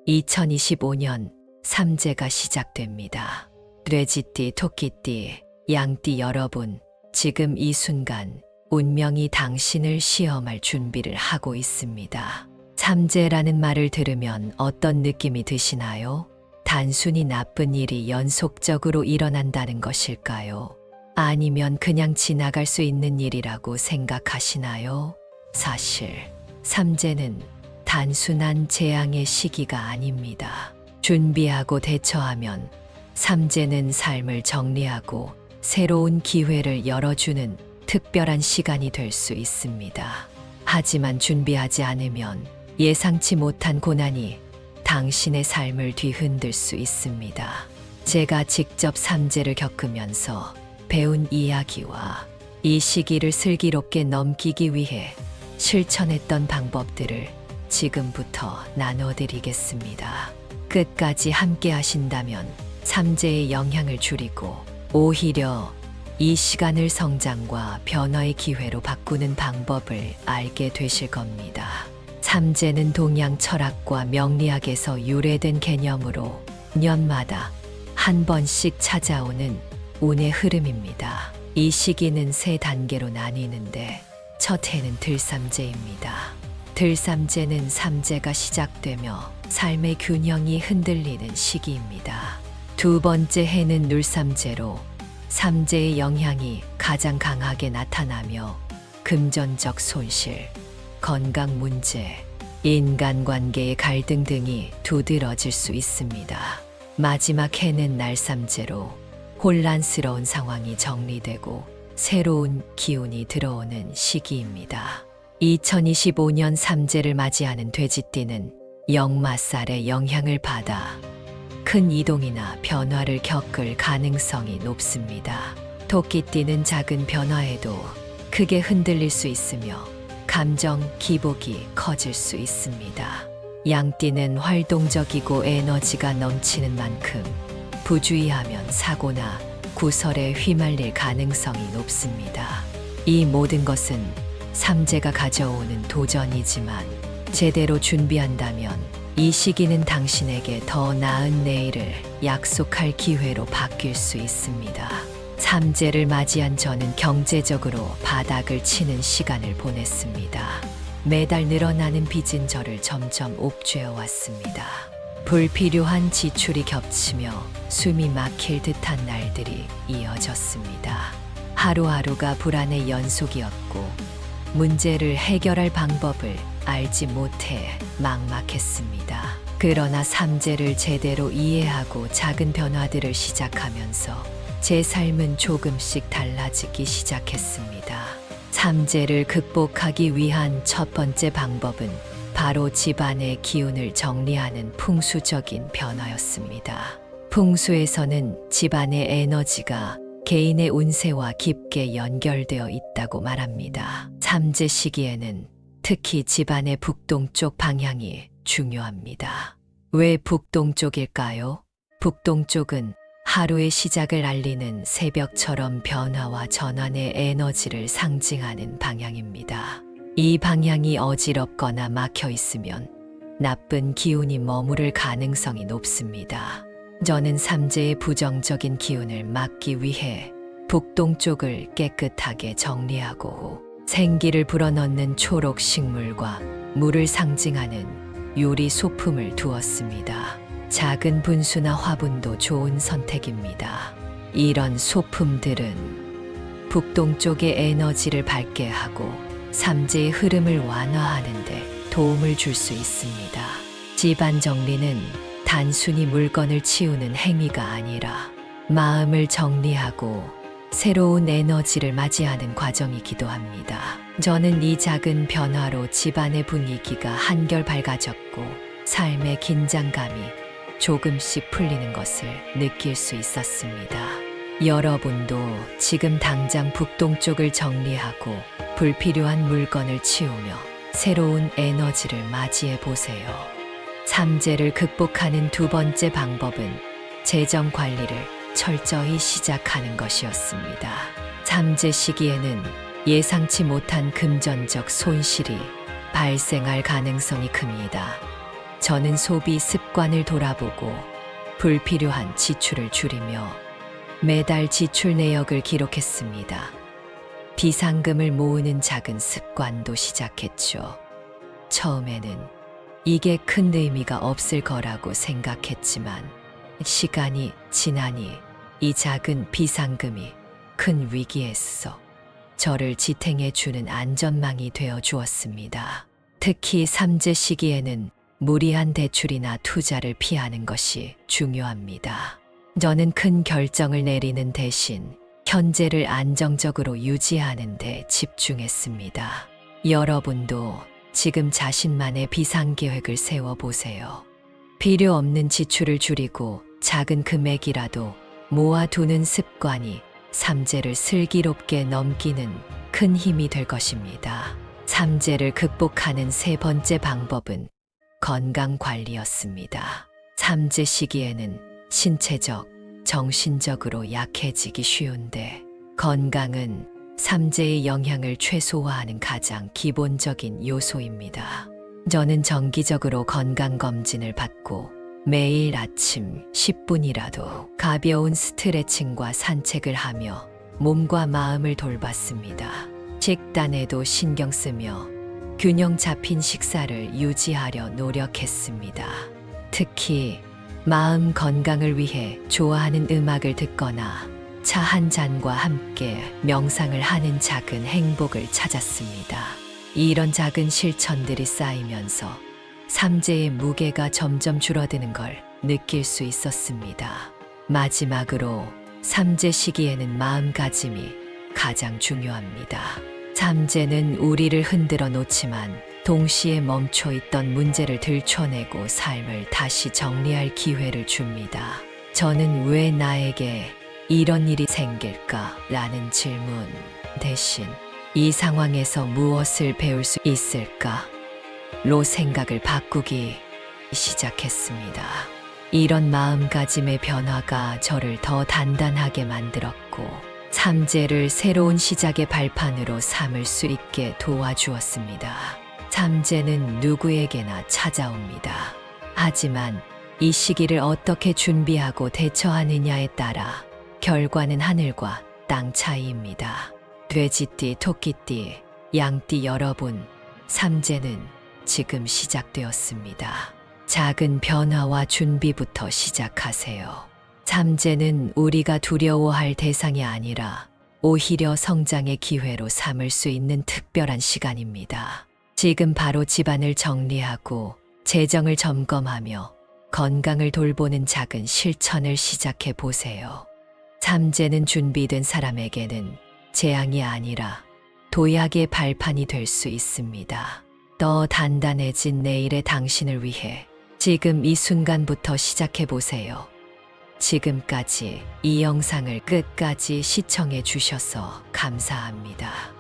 2025년 삼재가 시작됩니다. 돼지띠, 토끼띠, 양띠 여러분, 지금 이 순간 운명이 당신을 시험할 준비를 하고 있습니다. 삼재라는 말을 들으면 어떤 느낌이 드시나요? 단순히 나쁜 일이 연속적으로 일어난다는 것일까요? 아니면 그냥 지나갈 수 있는 일이라고 생각하시나요? 사실 삼재는 단순한 재앙의 시기가 아닙니다. 준비하고 대처하면 삼재는 삶을 정리하고 새로운 기회를 열어주는 특별한 시간이 될 수 있습니다. 하지만 준비하지 않으면 예상치 못한 고난이 당신의 삶을 뒤흔들 수 있습니다. 제가 직접 삼재를 겪으면서 배운 이야기와 이 시기를 슬기롭게 넘기기 위해 실천했던 방법들을 지금부터 나눠드리겠습니다. 끝까지 함께 하신다면 삼재의 영향을 줄이고 오히려 이 시간을 성장과 변화의 기회로 바꾸는 방법을 알게 되실 겁니다. 삼재는 동양 철학과 명리학에서 유래된 개념으로 년마다 한 번씩 찾아오는 운의 흐름입니다. 이 시기는 세 단계로 나뉘는데 첫 해는 들삼재입니다. 들삼재는 삼재가 시작되며 삶의 균형이 흔들리는 시기입니다. 두 번째 해는 눌삼재로 삼재의 영향이 가장 강하게 나타나며 금전적 손실, 건강 문제, 인간관계의 갈등 등이 두드러질 수 있습니다. 마지막 해는 날삼재로 혼란스러운 상황이 정리되고 새로운 기운이 들어오는 시기입니다. 2025년 삼재를 맞이하는 돼지띠는 역마살의 영향을 받아 큰 이동이나 변화를 겪을 가능성이 높습니다. 토끼띠는 작은 변화에도 크게 흔들릴 수 있으며 감정 기복이 커질 수 있습니다. 양띠는 활동적이고 에너지가 넘치는 만큼 부주의하면 사고나 구설에 휘말릴 가능성이 높습니다. 이 모든 것은 삼재가 가져오는 도전이지만 제대로 준비한다면 이 시기는 당신에게 더 나은 내일을 약속할 기회로 바뀔 수 있습니다. 삼재를 맞이한 저는 경제적으로 바닥을 치는 시간을 보냈습니다. 매달 늘어나는 빚은 저를 점점 옥죄어 왔습니다. 불필요한 지출이 겹치며 숨이 막힐 듯한 날들이 이어졌습니다. 하루하루가 불안의 연속이었고 문제를 해결할 방법을 알지 못해 막막했습니다. 그러나 삼재를 제대로 이해하고 작은 변화들을 시작하면서 제 삶은 조금씩 달라지기 시작했습니다. 삼재를 극복하기 위한 첫 번째 방법은 바로 집안의 기운을 정리하는 풍수적인 변화였습니다. 풍수에서는 집안의 에너지가 개인의 운세와 깊게 연결되어 있다고 말합니다. 삼재 시기에는 특히 집안의 북동쪽 방향이 중요합니다. 왜 북동쪽일까요? 북동쪽은 하루의 시작을 알리는 새벽처럼 변화와 전환의 에너지를 상징하는 방향입니다. 이 방향이 어지럽거나 막혀 있으면 나쁜 기운이 머무를 가능성이 높습니다. 저는 삼재의 부정적인 기운을 막기 위해 북동쪽을 깨끗하게 정리하고 후 생기를 불어넣는 초록 식물과 물을 상징하는 유리 소품을 두었습니다. 작은 분수나 화분도 좋은 선택입니다. 이런 소품들은 북동쪽의 에너지를 밝게 하고 삼재의 흐름을 완화하는 데 도움을 줄 수 있습니다. 집안 정리는 단순히 물건을 치우는 행위가 아니라 마음을 정리하고 새로운 에너지를 맞이하는 과정이기도 합니다. 저는 이 작은 변화로 집안의 분위기가 한결 밝아졌고 삶의 긴장감이 조금씩 풀리는 것을 느낄 수 있었습니다. 여러분도 지금 당장 북동쪽을 정리하고 불필요한 물건을 치우며 새로운 에너지를 맞이해 보세요. 삼재를 극복하는 두 번째 방법은 재정 관리를 철저히 시작하는 것이었습니다. 삼재 시기에는 예상치 못한 금전적 손실이 발생할 가능성이 큽니다. 저는 소비 습관을 돌아보고 불필요한 지출을 줄이며 매달 지출 내역을 기록했습니다. 비상금을 모으는 작은 습관도 시작했죠. 처음에는 이게 큰 의미가 없을 거라고 생각했지만 시간이 지나니 이 작은 비상금이 큰 위기에서 저를 지탱해 주는 안전망이 되어 주었습니다. 특히 삼재 시기에는 무리한 대출이나 투자를 피하는 것이 중요합니다. 저는 큰 결정을 내리는 대신 현재를 안정적으로 유지하는 데 집중했습니다. 여러분도 지금 자신만의 비상계획을 세워보세요. 필요 없는 지출을 줄이고 작은 금액이라도 모아두는 습관이 삼재를 슬기롭게 넘기는 큰 힘이 될 것입니다. 삼재를 극복하는 세 번째 방법은 건강관리였습니다. 삼재 시기에는 신체적, 정신적으로 약해지기 쉬운데 건강은 삼재의 영향을 최소화하는 가장 기본적인 요소입니다. 저는 정기적으로 건강검진을 받고 매일 아침 10분이라도 가벼운 스트레칭과 산책을 하며 몸과 마음을 돌봤습니다. 식단에도 신경 쓰며 균형 잡힌 식사를 유지하려 노력했습니다. 특히 마음 건강을 위해 좋아하는 음악을 듣거나 차 한 잔과 함께 명상을 하는 작은 행복을 찾았습니다. 이런 작은 실천들이 쌓이면서 삼재의 무게가 점점 줄어드는 걸 느낄 수 있었습니다. 마지막으로 삼재 시기에는 마음가짐이 가장 중요합니다. 삼재는 우리를 흔들어 놓지만 동시에 멈춰 있던 문제를 들춰내고 삶을 다시 정리할 기회를 줍니다. 저는 왜 나에게 이런 일이 생길까라는 질문 대신 이 상황에서 무엇을 배울 수 있을까로 생각을 바꾸기 시작했습니다. 이런 마음가짐의 변화가 저를 더 단단하게 만들었고 삼재를 새로운 시작의 발판으로 삼을 수 있게 도와주었습니다. 삼재는 누구에게나 찾아옵니다. 하지만 이 시기를 어떻게 준비하고 대처하느냐에 따라 결과는 하늘과 땅 차이입니다. 돼지띠, 토끼띠, 양띠 여러분, 삼재는 지금 시작되었습니다. 작은 변화와 준비부터 시작하세요. 삼재는 우리가 두려워할 대상이 아니라 오히려 성장의 기회로 삼을 수 있는 특별한 시간입니다. 지금 바로 집안을 정리하고 재정을 점검하며 건강을 돌보는 작은 실천을 시작해 보세요. 삼재는 준비된 사람에게는 재앙이 아니라 도약의 발판이 될 수 있습니다. 더 단단해진 내일의 당신을 위해 지금 이 순간부터 시작해 보세요. 지금까지 이 영상을 끝까지 시청해 주셔서 감사합니다.